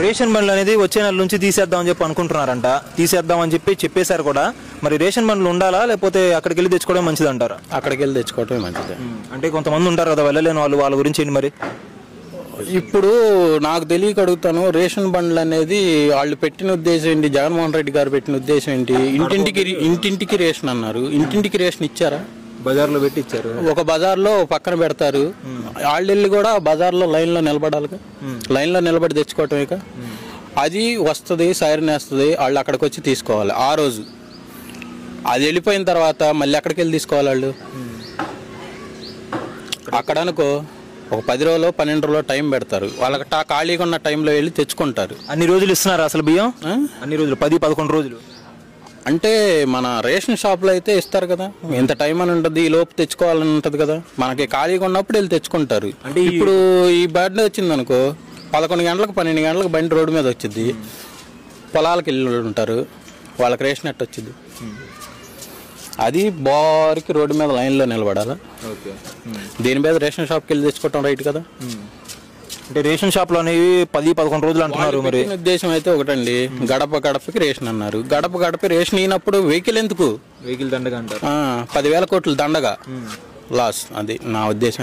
Ration బండ్లు అనేది వచ్చే నెల నుంచి తీసేద్దామని చెప్పి అనుకుంటున్నారంట. తీసేద్దామని చెప్పేశారు కూడా. మరి రేషన్ బండ్లు ఉండాలా లేకపోతే అక్కడికి వెళ్ళి తెచ్చుకోవడం మంచిది అంటారా? అక్కడికి వెళ్ళి తెచ్చుకోవటమే మంచిది. అంటే కొంతమంది ఉంటారు కదా వెళ్ళలేని వాళ్ళు, వాళ్ళ గురించి ఏంటి మరి? ఇప్పుడు నాకు తెలియక అడుగుతాను, రేషన్ బండ్లు అనేది వాళ్ళు పెట్టిన ఉద్దేశం ఏంటి? జగన్మోహన్ రెడ్డి గారు పెట్టిన ఉద్దేశం ఏంటి? ఇంటింటికి రేషన్ అన్నారు. ఇంటింటికి రేషన్ ఇచ్చారా? బజార్లో పెట్టి ఇచ్చారు. ఒక బజార్లో పక్కన పెడతారు. వాళ్ళు కూడా బజార్లో లైన్లో నిలబడాలిగా. లైన్లో నిలబడి తెచ్చుకోవటమే. అది వస్తుంది, సైరన్ వేస్తుంది, వాళ్ళు అక్కడికి వచ్చి తీసుకోవాలి. ఆ రోజు అది వెళ్ళిపోయిన తర్వాత మళ్ళీ ఎక్కడికి వెళ్ళి తీసుకోవాలి వాళ్ళు? అక్కడ అనుకో ఒక 10 రోజులు 12 రోజులు టైం పెడతారు. వాళ్ళకి ఖాళీగా ఉన్న టైంలో వెళ్ళి తెచ్చుకుంటారు. అన్ని రోజులు ఇస్తున్నారు అసలు బియ్యం? అన్ని రోజులు 10-11 రోజులు అంటే మన రేషన్ షాప్లో అయితే ఇస్తారు కదా, ఎంత టైం అని ఉంటుంది, ఈ లోపు తెచ్చుకోవాలని ఉంటుంది కదా. మనకి ఖాళీగా ఉన్నప్పుడు వెళ్ళి తెచ్చుకుంటారు. అంటే ఇప్పుడు ఈ బండి వచ్చింది అనుకో 11 గంటలకు 12 గంటలకు బండి రోడ్డు మీద వచ్చింది. పొలాలకు వెళ్ళి ఉంటారు, వాళ్ళకి రేషన్ ఎట్ట వచ్చింది? అది బారికి రోడ్డు మీద లైన్లో నిలబడాలా? దీని మీద రేషన్ షాప్కి వెళ్ళి తెచ్చుకోవటం రైట్ కదా. అంటే రేషన్ షాప్లో అనేవి 10-11 రోజులు అంటున్నారు. మరి ఉద్దేశం అయితే ఒకటండి, గడప గడపకి రేషన్ అన్నారు. గడప గడపకి రేషన్ అయినప్పుడు వెహికల్ ఎందుకు? వెహికల్ దండగా అంటారు. 10,000 కోట్లు దండగా లాస్. అది నా ఉద్దేశం.